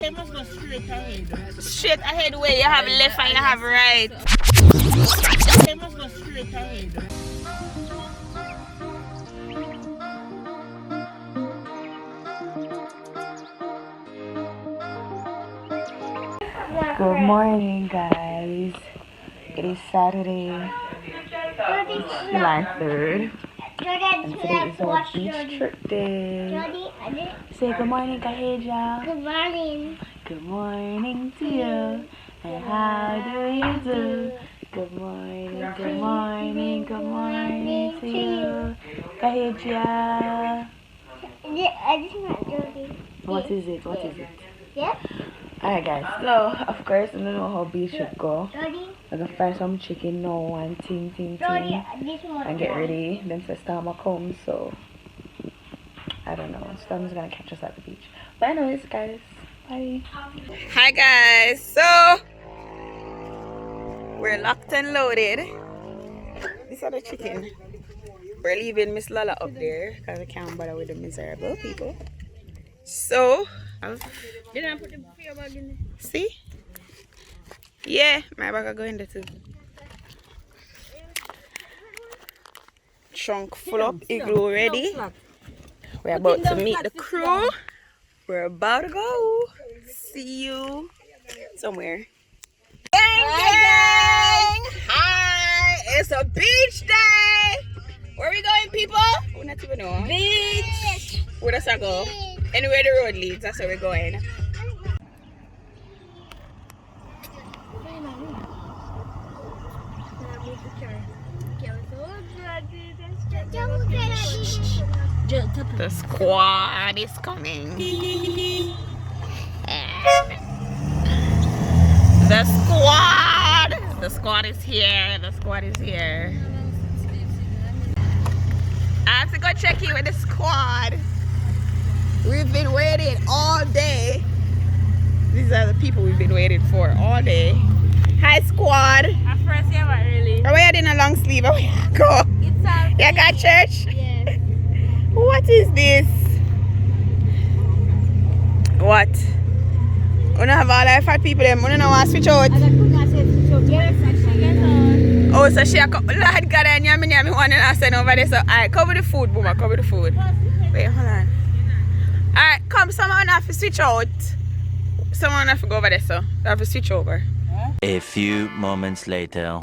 They must go straight ahead. Straight ahead way, you have left and you have right. They must go straight ahead. Good morning, guys. It is Saturday, July 3rd, and today is our beach trip day. Say good morning, Kaheja. Good morning. Good morning to you. And how do you do? Good morning, good morning, good morning to you. Kaheja. I just want Jody. What is it? What is it? Yeah? Alright, guys. So, of course, I don't know how beach should go. Jody. I'm gonna fry some chicken now and ting Jody, I just want and get ready. Then to Storm come, so I don't know. Storm's gonna catch us at the beach. But anyways, guys, bye. Hi guys. So we're locked and loaded. These are the chicken. We're leaving Miss Lala up there because I can't bother with the miserable people. So Did I put the fear bag in there? see? Yeah, my bag will go in there too. Trunk full up, igloo ready. We're about to meet the crew. We're about to go. See you somewhere. Gang, gang! Hi! It's a beach day! Where are we going, people? We not even know. Beach! Where does that go? Anywhere the road leads, that's where we're going. The squad is coming. The squad! The squad is here. The squad is here. I have to go check in with the squad. We've been waiting all day. These are the people we've been waiting for all day. Hi, squad. At first, yeah, but really. Are we in a long sleeve? Oh, yeah, go. It's a You got church? Yes. What is this? What? We don't have all our fat people them. We don't want to switch out. Oh, so she a couple lad got and yummy one and I send over there. So alright, cover the food, Boomer, cover the food. Wait, hold on. Alright, come, someone have to switch out. Someone have to go over there, so they have to switch over. A few moments later.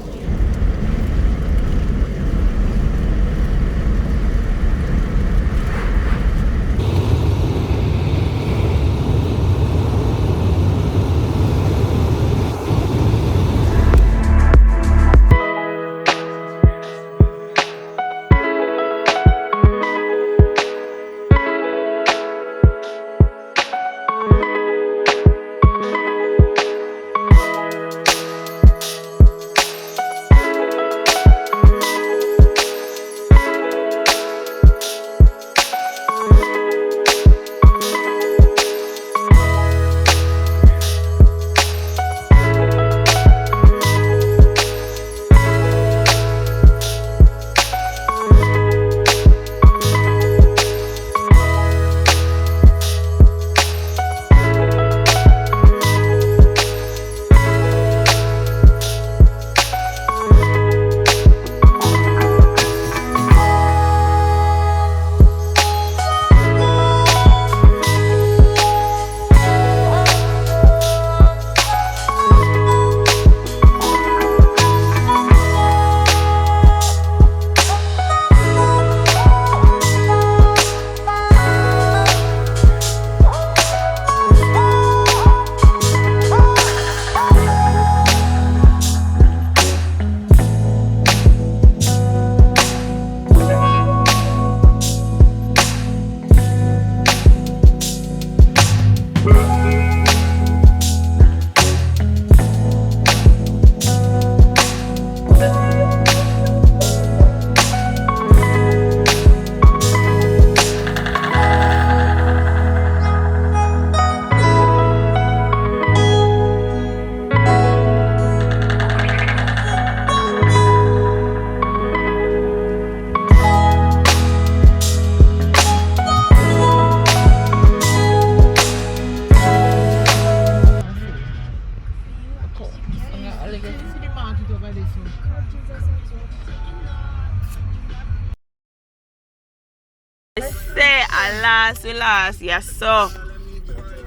last, we last. Yes, so.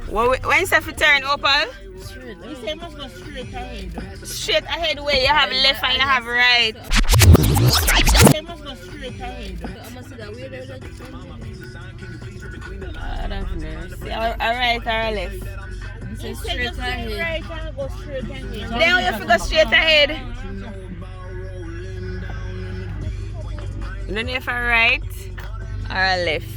When is it turn, Opal? Straight. You say must go straight ahead. Straight ahead where you have left and you have right. You say must go straight ahead. I must see that way there. Alright or left? You say straight ahead. Right and go straight ahead. Then you have to go straight ahead. Then you have a right or a left.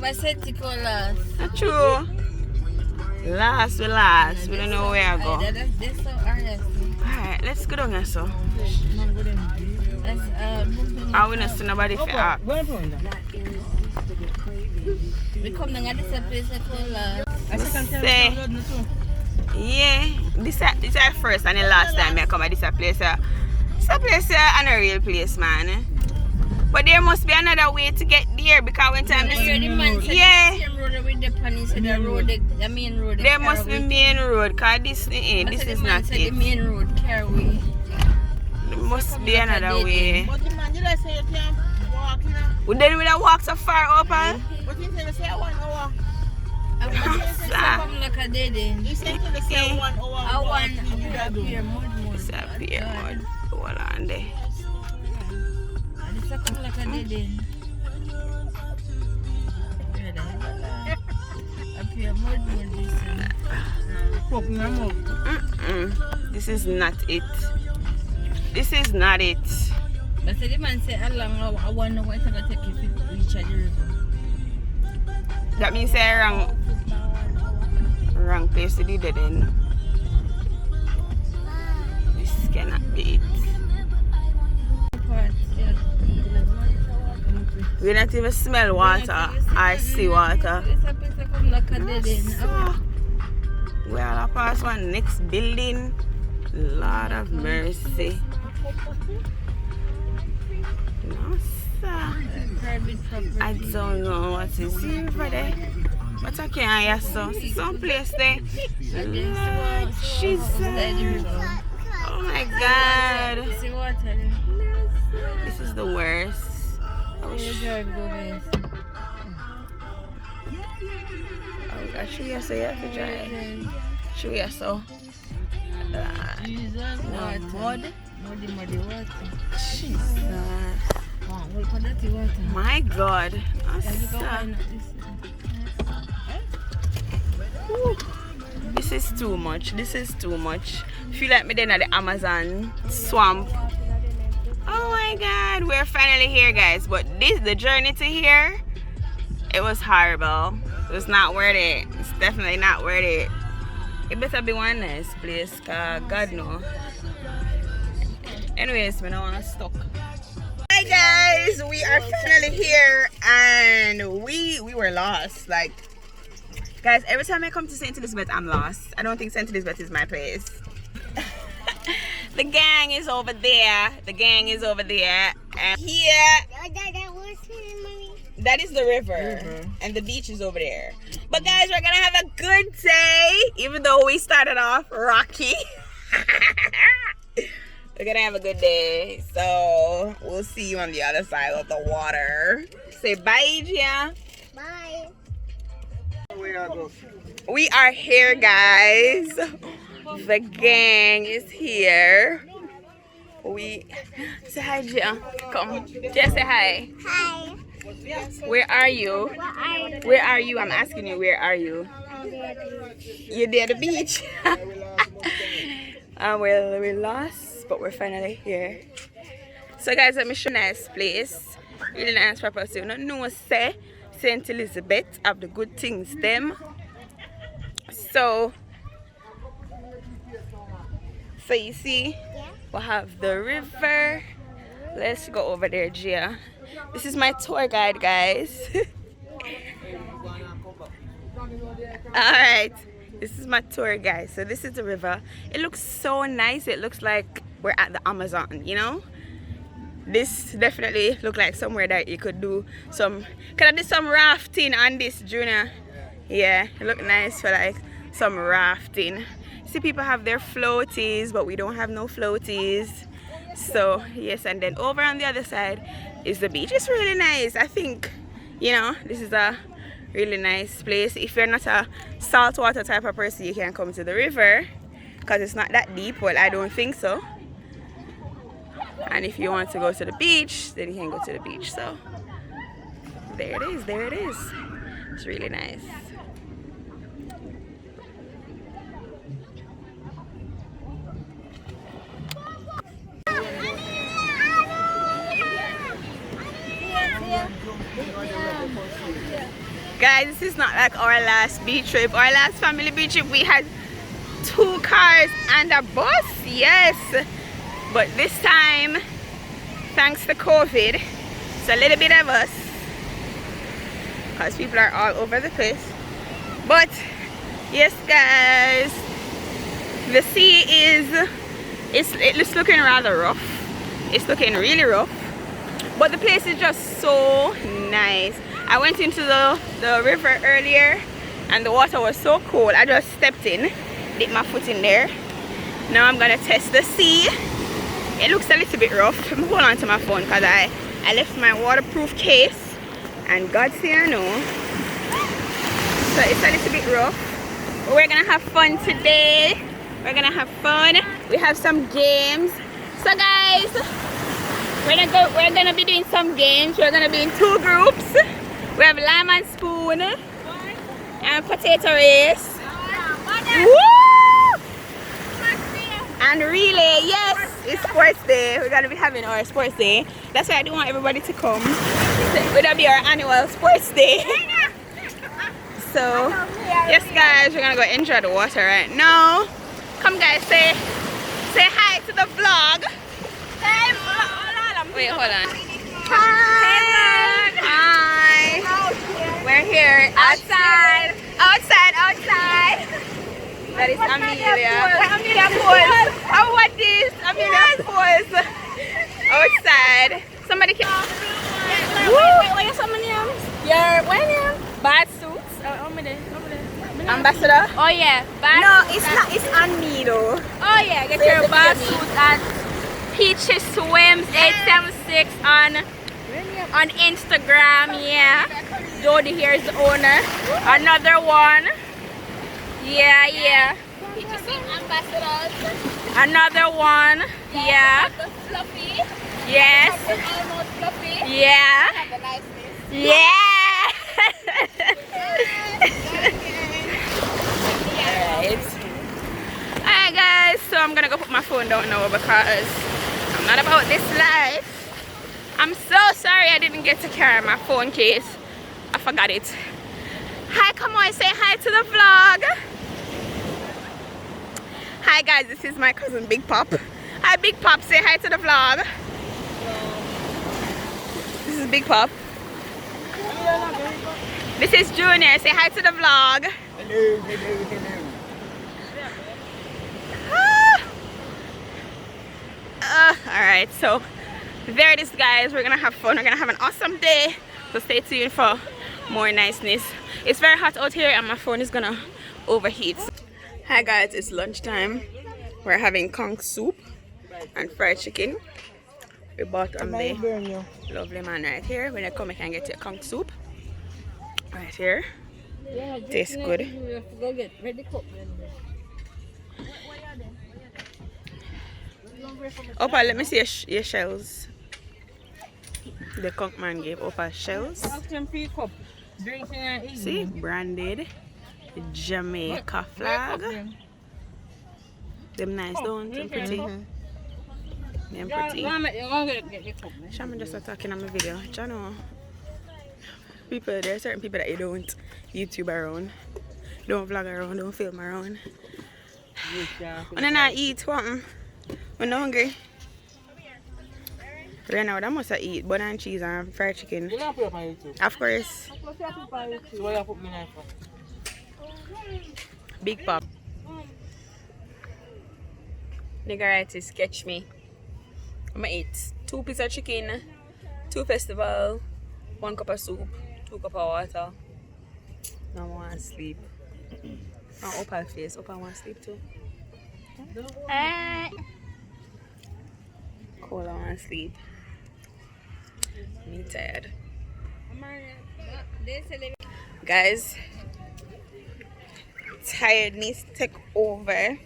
I said to call last. Not true. Last, we last. We don't know where I go. That's so honest. Alright, let's go down here, so. I wouldn't see nobody for ask. We come down at this place I call last. Say, yeah, this is our first and the last time I come at this place. This place is a real place, man. But there must be another way to get there because when time yeah, there must be main road because this is not it. The main road carry. There must be another way. But the man did I say you can't walk, you know? Well, then we don't walk so far up, huh? But he said say 1 hour. Come like a dead end. He said to say 1 hour. I want you that do. It's a pier mud. Hold on there. It's come like a dead end. Up here, mud. This is not it. This is not it. But the man said, how long I wonder what it's going to take you to reach the river. That means say wrong place to do that then. This cannot be it. We don't even smell water or see water. We are past one next building. Lord of mercy. No, sir. I don't know what is here for there. But I can't hear so. Some place there. Lord Jesus. Oh my God. This is the worst. Oh, should we say you have to drive? Should we so? Jesus, water. Muddy water. Jesus. My God. This is too much. This is too much. Feel like me then at the Amazon swamp. Oh my God. We're finally here, guys. But the journey to here, it was horrible. It was not worth it. It's definitely not worth it. It better be one nice place, cause God no. Anyways, I don't want to stuck. Hi guys, we are finally here and we were lost. Like, guys, every time I come to St. Elizabeth, I'm lost. I don't think St. Elizabeth is my place. The gang is over there. The gang is over there. And here, that is the river. And the beach is over there. But guys, we're gonna have a good day, even though we started off rocky. We're gonna have a good day. So we'll see you on the other side of the water. Say bye, Gia. Bye. We are here, guys. The gang is here. We say hi, Gia. Come, just say hi. Hi. Where are you? Where are you? I'm asking you, where are you? You're near the beach. Well, we're lost, but we're finally here. So guys, let me show you a nice place. Really nice proper. So you don't know, say St. Elizabeth have the good things them. So you see, we have the river. Let's go over there, Gia. This is my tour guide, guys. Alright, this is my tour guide. So this is the river. It looks so nice. It looks like we're at the Amazon, you know. This definitely look like somewhere that you could do some, can I do some rafting on this, Junior? Yeah, it look nice for like some rafting. See, people have their floaties, but we don't have no floaties. So yes, and then over on the other side is the beach. It's really nice. I think, you know, this is a really nice place. If you're not a saltwater type of person, you can come to the river because it's not that deep. Well, I don't think so. And if you want to go to the beach, then you can go to the beach. So there it is, there it is. It's really nice. Guys, this is not like our last beach trip. Our last family beach trip, we had 2 cars and a bus. Yes, but this time, thanks to COVID, it's a little bit of us because people are all over the place. But yes, guys, the sea it's looking rather rough. It's looking really rough, but the place is just so nice. I went into the river earlier and the water was so cold. I just stepped in, dipped my foot in there. Now I'm gonna test the sea. It looks a little bit rough. I'm holding on to my phone because I left my waterproof case, and God say I know. So it's a little bit rough. But we're gonna have fun today. We're gonna have fun. We have some games. So guys, we're gonna be doing some games. We're gonna be in 2 groups. We have lime and spoon and potato race. Woo! And relay, yes, it's sports day. We're gonna be having our sports day. That's why I do want everybody to come. It'll be our annual sports day. So, yes guys, we're gonna go enjoy the water right now. Come guys, say hi to the vlog. Wait, hold on. Hi. We're here outside. Outside. That is Amelia. Amelia pose. Oh, what is Amelia pose? Outside. Somebody can. What is some names? Your bad suits. Ambassador? Oh yeah. No, it's not. It's on me though. Oh yeah. Get your bad suits at Peaches Swims 876 on Instagram. Yeah. Jody here is the owner. Another one. Yeah. Ambassadors. Another one. Yeah. Fluffy. Yes. Almost fluffy. Yeah. Have a niceness. Yeah. Alright guys, so I'm gonna go put my phone down now because I'm not about this life. I'm so sorry I didn't get to carry my phone case. I forgot it. Hi, come on, say hi to the vlog. Hi guys, this is my cousin Big Pop. Hi Big Pop, say hi to the vlog. This is Big Pop. This is Junior, say hi to the vlog. Hello. Alright, so there it is guys. We're gonna have fun. We're gonna have an awesome day. So stay tuned for more niceness. It's very hot out here and my phone is gonna overheat. Hi guys, it's lunchtime. We're having conch soup and fried chicken. We bought on the lovely man right here. When you come, you can get your conch soup right here. Tastes good. Go get ready cook. Opa, let me see your shells. The conch man gave Opa shells. See, branded Jamaica flag. Them nice, don't them pretty? Them pretty. Shaman just talking on my video. You know, people, there are certain people that you don't YouTube around, don't vlog around, don't film around. When I not eat something, when I'm hungry. Right now, that must have eat bun and cheese and fried chicken. Of course. Big Pop. Nigga right to sketch me. I'm gonna eat 2 pieces of chicken, 2 festival, 1 cup of soup, 2 cup of water. Now I want to sleep. Now Opa face. Opa want to sleep too. cold. I want to sleep. Me tired. Guys, tiredness take over.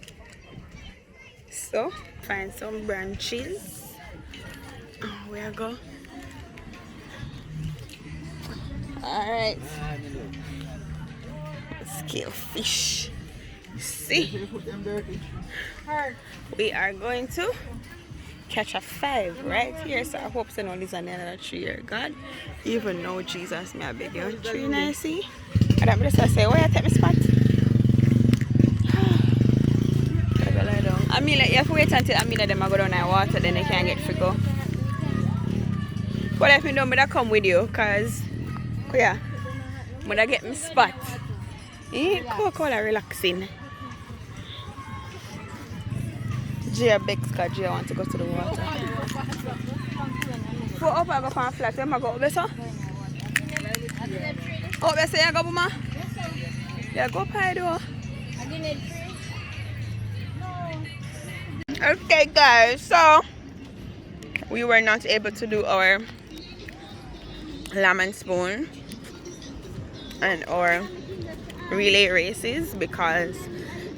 So, find some branches. Oh, where I go? Alright. Scale fish. See? We are going to catch a 5 right here. So I hope so no is on another tree here. God, even know Jesus, me I beg you. Tree now, see? And I'm just say, where you take me spot? I mean, like, you have to wait until I mean them I go down in water, then they can get free go. But if you don't, I come with you, cause yeah, when I get my spot, Coca-Cola relaxing. Gia begs cause Gia want to go to the water. For up I go from flat, then I go up there, so? Up there, say you go, Buma? Yeah, go pie though. Okay guys, so we were not able to do our lemon spoon and our relay races because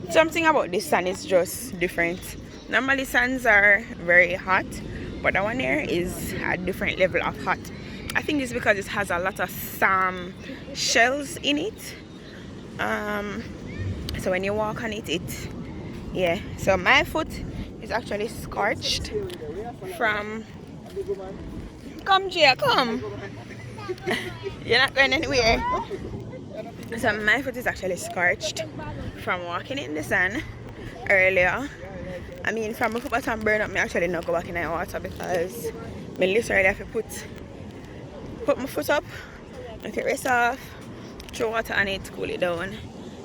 something about this sun is just different. Normally suns are very hot, but that one here is a different level of hot. I think it's because it has a lot of shells in it. So when you walk on it, yeah. So my foot is actually scorched from. Come, Gia, come. You're not going anywhere. So my foot is actually scorched from walking in the sun earlier. I mean, from my foot bottom burn up, I actually not go back in the water because I literally have to put my foot up, make it rest off, throw water on it, cool it down.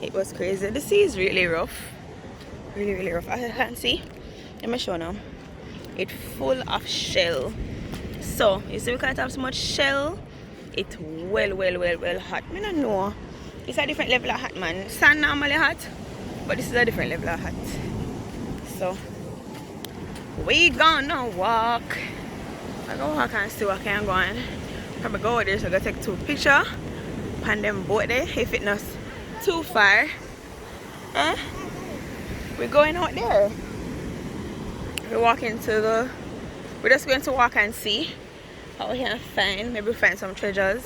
It was crazy. The sea is really rough. Really rough. As you can see, let me show now. It's full of shell. So you see, because it have so much shell, it's well hot. I don't know. It's a different level of hot, man. Sand normally hot, but this is a different level of hot. So we gonna walk. I go walk and see what I can go on. Probably go over there so I gotta take 2 pictures on them boat there if it's not too far. We're going out there. We're just going to walk and see what we can find. Maybe find some treasures.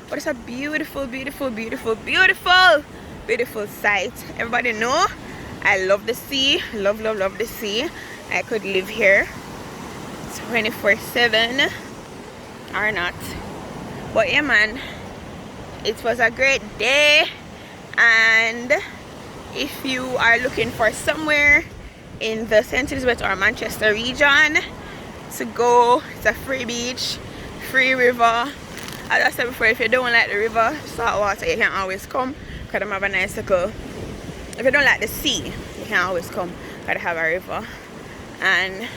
But it's a beautiful sight. Everybody know I love the sea. Love the sea. I could live here 24/7 or not. But yeah, man, it was a great day. And if you are looking for somewhere in the St. Elizabeth or Manchester region to go, it's a free beach, free river. As I said before, if you don't like the river, salt water, you can always come because I have a nice circle. If you don't like the sea, you can always come because I have a river. And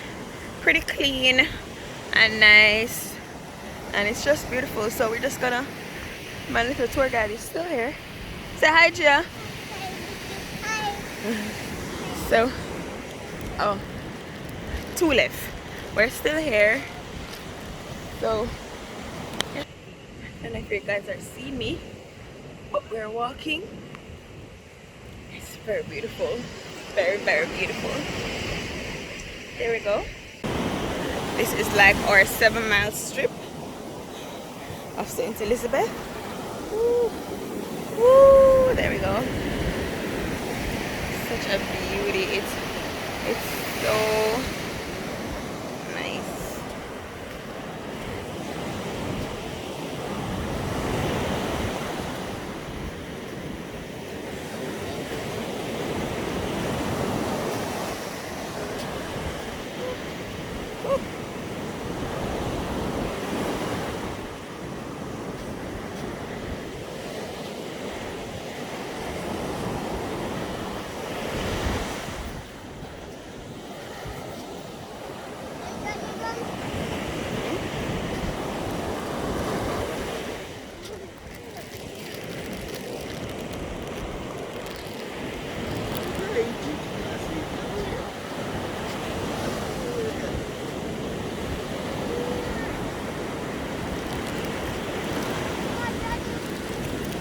pretty clean and nice, and it's just beautiful. So we're just gonna, my little tour guide is still here. Say hi, Gia. Hi. So, oh, 2 left. We're still here. So, I don't know if you guys are seeing me, but we're walking. It's very beautiful. Very beautiful. There we go. This is like our 7-mile strip of St. Elizabeth. Woo. Woo, there we go. Such a beauty. It's so nice.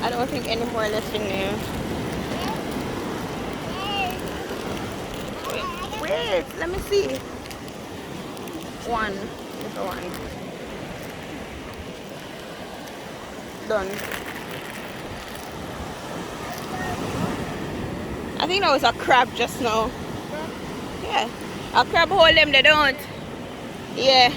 I don't think any more left in there. Wait, let me see. One. Little one. Done. I think that was a crab just now. Yeah. A crab hold them, they don't. Yeah.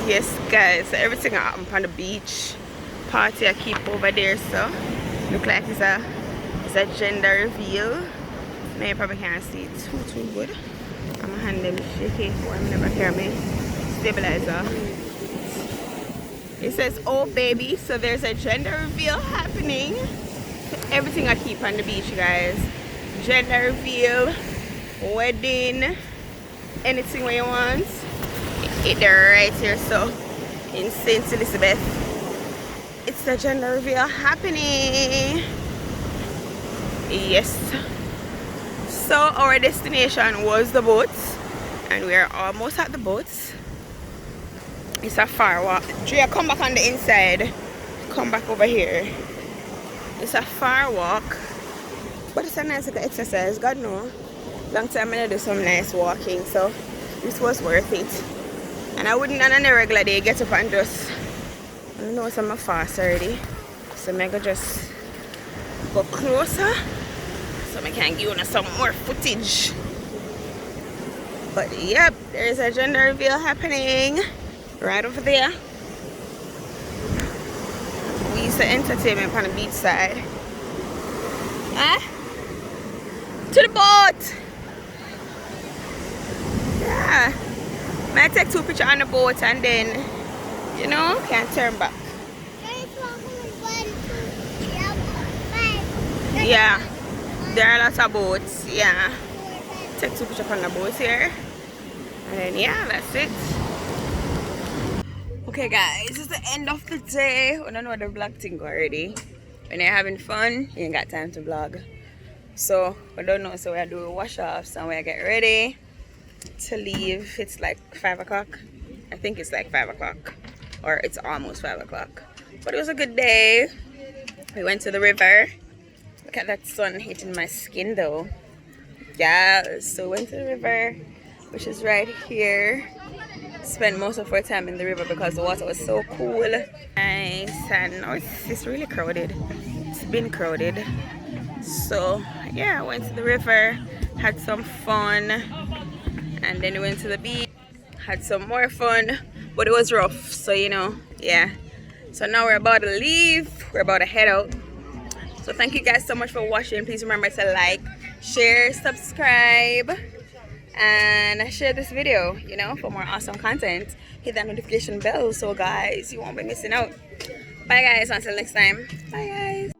Yes guys, so everything happened on the beach. Party I keep over there, so look like it's a gender reveal. Now you probably can't see it too good. I'm gonna hand them shaky for I'm never hear me. Stabilizer. It says oh baby, so there's a gender reveal happening. So everything I keep on the beach guys. Gender reveal, wedding, anything what you want. They're right here, so in St. Elizabeth it's the gender reveal happening. Yes, so our destination was the boats and we're almost at the boats. It's a far walk. Drea, come back on the inside, come back over here. It's a far walk, but it's a nice little exercise. God know, long time I'm gonna do some nice walking, so this was worth it. And I wouldn't on a regular day get up and just, I don't know, I'm fast already. So I'm gonna just go closer so I can give you some more footage. But yep, there's a gender reveal happening right over there. We used to entertainment on the beach side. Huh? To the boat! Yeah. Might take 2 pictures on the boat and then, you know, can turn back. Yeah, there are lots of boats. Yeah, take 2 pictures on the boat here. And then, yeah, that's it. Okay, guys, it's the end of the day. I don't know the vlog thing already. When you're having fun, you ain't got time to vlog. So, I don't know, so I do wash off, so I get ready to leave. It's like 5 o'clock. I think it's like 5 o'clock, or it's almost 5 o'clock. But it was a good day. We went to the river. Look at that sun hitting my skin though. Yeah, so we went to the river, which is right here. Spent most of our time in the river because the water was so cool. Nice, and now it's really crowded. It's been crowded. So yeah, I went to the river, had some fun, and then we went to the beach, had some more fun, but it was rough, so you know, yeah. So now we're about to leave, we're about to head out. So thank you guys so much for watching. Please remember to like, share, subscribe, and share this video, you know, for more awesome content. Hit that notification bell so guys, you won't be missing out. Bye guys, until next time. Bye guys.